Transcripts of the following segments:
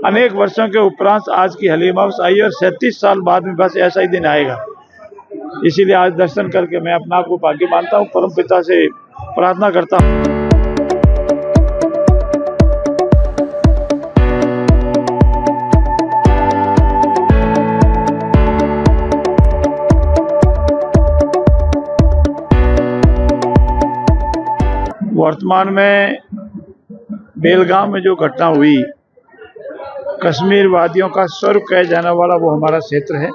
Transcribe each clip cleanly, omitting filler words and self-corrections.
अनेक वर्षों के उपरांत आज की हलीम हाउस आई और 37 साल बाद में बस ऐसा ही दिन आएगा। इसीलिए आज दर्शन करके मैं अपना आप को भाग्य मानता हूँ, परम पिता से प्रार्थना करता हूँ। वर्तमान में बेलगाम में जो घटना हुई, कश्मीर वादियों का स्वर्ग कहा जाने वाला वो हमारा क्षेत्र है।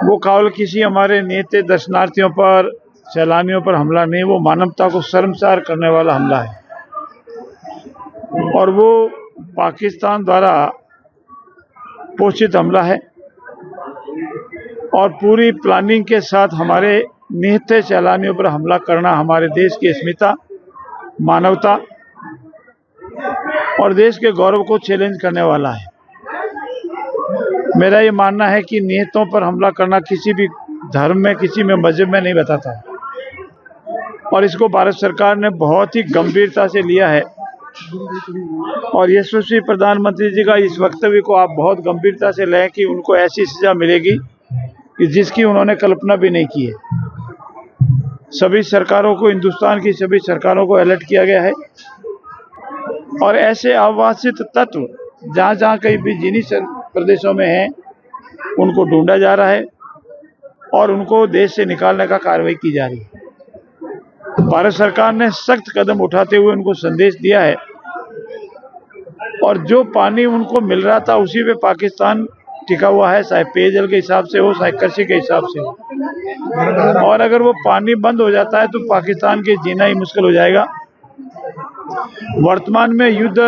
वो केवल किसी हमारे नियत दर्शनार्थियों पर, सैलानियों पर हमला नहीं, वो मानवता को शर्मसार करने वाला हमला है और वो पाकिस्तान द्वारा पोषित हमला है और पूरी प्लानिंग के साथ हमारे निहित सैलानियों पर हमला करना हमारे देश की अस्मिता, मानवता और देश के गौरव को चैलेंज करने वाला है। मेरा ये मानना है कि नियतों पर हमला करना किसी भी धर्म में, किसी में मजहब में नहीं बताता और इसको भारत सरकार ने बहुत ही गंभीरता से लिया है और यशस्वी प्रधानमंत्री जी का इस वक्तव्य को आप बहुत गंभीरता से लें कि उनको ऐसी सजा मिलेगी कि जिसकी उन्होंने कल्पना भी नहीं की है। सभी सरकारों को, हिंदुस्तान की सभी सरकारों को अलर्ट किया गया है और ऐसे अवांछित तत्व जहाँ जहाँ कहीं भी जिन्हीं प्रदेशों में हैं उनको ढूंढा जा रहा है और उनको देश से निकालने का कार्रवाई की जा रही है। भारत सरकार ने सख्त कदम उठाते हुए उनको संदेश दिया है और जो पानी उनको मिल रहा था उसी पे पाकिस्तान टिका हुआ है, चाहे पेयजल के हिसाब से हो, चाहे कृषि के हिसाब से हो। और अगर वो पानी बंद हो जाता है तो पाकिस्तान के जीना ही मुश्किल हो जाएगा। वर्तमान में युद्ध,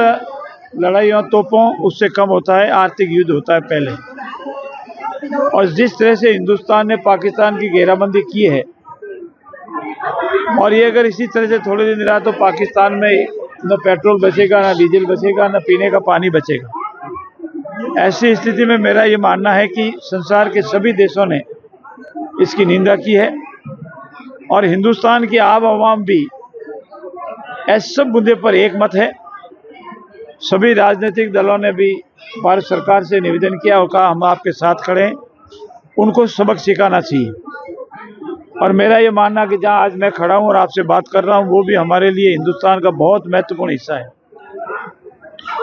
लड़ाई और तोपों उससे कम होता है, आर्थिक युद्ध होता है पहले। और जिस तरह से हिंदुस्तान ने पाकिस्तान की घेराबंदी की है और ये अगर इसी तरह से थोड़े दिन रहा तो पाकिस्तान में न पेट्रोल बचेगा, न डीजल बचेगा, न पीने का पानी बचेगा। ऐसी स्थिति में मेरा ये मानना है कि संसार के सभी देशों ने इसकी निंदा की है और हिंदुस्तान की आम आवाम भी ऐसे सब मुद्दे पर एक मत है। सभी राजनीतिक दलों ने भी भारत सरकार से निवेदन किया और कहा हम आपके साथ खड़े हैं, उनको सबक सिखाना चाहिए। और मेरा ये मानना कि जहाँ आज मैं खड़ा हूँ और आपसे बात कर रहा हूँ वो भी हमारे लिए हिंदुस्तान का बहुत महत्वपूर्ण हिस्सा है।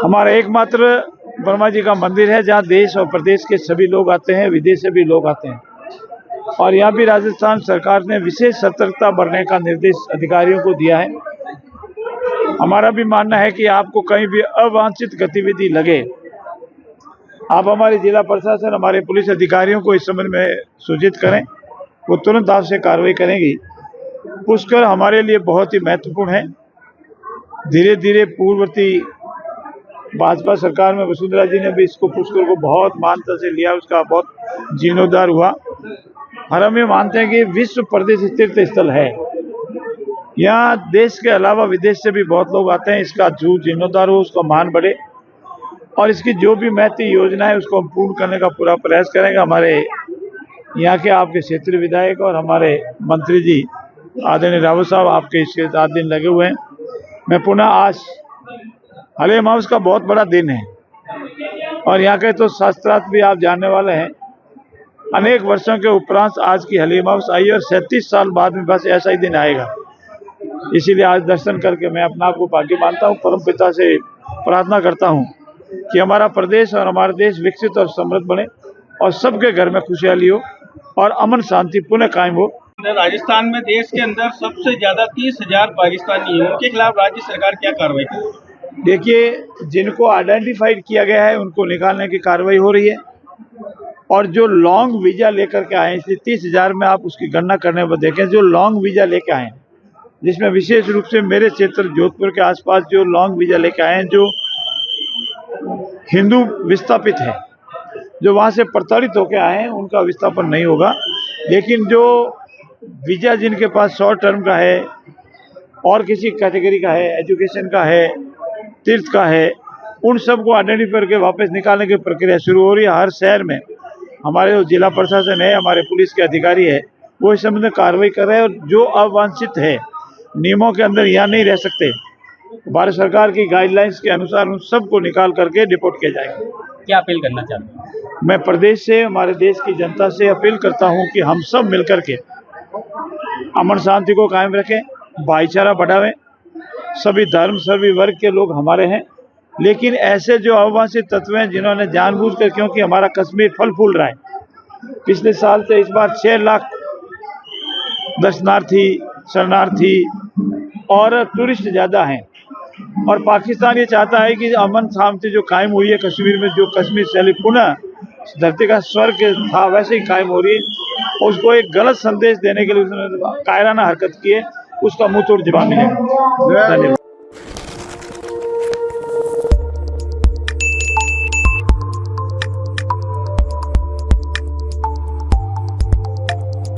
हमारा एकमात्र ब्रह्मा जी का मंदिर है जहाँ देश और प्रदेश के सभी लोग आते हैं, विदेश से भी लोग आते हैं और यहाँ भी राजस्थान सरकार ने विशेष सतर्कता बरतने का निर्देश अधिकारियों को दिया है। हमारा भी मानना है कि आपको कहीं भी अवांछित गतिविधि लगे, आप हमारे जिला प्रशासन, हमारे पुलिस अधिकारियों को इस संबंध में सूचित करें, वो तुरंत आपसे कार्रवाई करेंगी। पुष्कर हमारे लिए बहुत ही महत्वपूर्ण है। धीरे धीरे पूर्ववर्ती भाजपा सरकार में वसुंधरा जी ने भी इसको, पुष्कर को बहुत मान्यता से लिया, उसका बहुत जीर्णोद्धार हुआ और हम ये मानते हैं कि विश्व प्रसिद्ध तीर्थ स्थल है। यहाँ देश के अलावा विदेश से भी बहुत लोग आते हैं। इसका जो जीर्णोद्धार हो, उसका मान बढ़े और इसकी जो भी महत्व योजना है उसको हम पूर्ण करने का पूरा प्रयास करेंगे। हमारे यहाँ के आपके क्षेत्रीय विधायक और हमारे मंत्री जी आदरणीय रावत साहब आपके इसके 7 दिन लगे हुए हैं। मैं पुनः आज हलीम हाउस का बहुत बड़ा दिन है और यहाँ के तो शास्त्रार्थ भी आप जानने वाले हैं। अनेक वर्षों के उपरांत आज की हलीम हाउस आई और 37 साल बाद में बस ऐसा ही दिन आएगा। इसीलिए आज दर्शन करके मैं अपना आप को भाग्य मानता हूँ, परम पिता से प्रार्थना करता हूँ कि हमारा प्रदेश और हमारा देश विकसित और समृद्ध बने और सबके घर में खुशहाली हो और अमन शांति पुनः कायम हो। राजस्थान में देश के अंदर सबसे ज्यादा 30,000 पाकिस्तानी हैं, उनके खिलाफ राज्य सरकार क्या कार्रवाई करेगी? देखिए, जिनको आइडेंटिफाइड किया गया है उनको निकालने की कार्रवाई हो रही है और जो लॉन्ग वीजा लेकर के आए, इसलिए 30,000 में आप उसकी गणना करने पर देखें, जो लॉन्ग वीजा लेके आए जिसमें विशेष रूप से मेरे क्षेत्र जोधपुर के आसपास जो लॉन्ग वीजा लेके आए हैं, जो हिंदू विस्थापित हैं, जो वहाँ से प्रताड़ित होकर आए हैं, उनका विस्थापन नहीं होगा। लेकिन जो वीजा जिनके पास शॉर्ट टर्म का है और किसी कैटेगरी का है, एजुकेशन का है, तीर्थ का है, उन सबको आइडेंटिफाई करके वापस निकालने की प्रक्रिया शुरू हो रही है। हर शहर में हमारे जो जिला प्रशासन है, हमारे पुलिस के अधिकारी है, वो इस संबंध में कार्रवाई कर रहे हैं और जो अवांछित है, नियमों के अंदर यहाँ नहीं रह सकते, भारत सरकार की गाइडलाइंस के अनुसार उन सबको निकाल करके डिपोर्ट किया जाएगा। क्या अपील करना चाहते हैं? मैं प्रदेश से, हमारे देश की जनता से अपील करता हूं कि हम सब मिलकर के अमन शांति को कायम रखें, भाईचारा बढ़ावें। सभी धर्म, सभी वर्ग के लोग हमारे हैं, लेकिन ऐसे जो अवांछित तत्व हैं जिन्होंने जानबूझकर, क्योंकि हमारा कश्मीर फल फूल रहा है, पिछले साल से इस बार 6 लाख दर्शनार्थी, शरणार्थी और टूरिस्ट ज़्यादा हैं, और पाकिस्तान ये चाहता है कि अमन शांति जो कायम हुई है कश्मीर में, जो कश्मीर शैली पुनः धरती का स्वर्ग था वैसे ही कायम हो रही है, उसको एक गलत संदेश देने के लिए उसने कायराना हरकत की है, उसका मुंह तोड़ जवाब मिलेगा। धन्यवाद।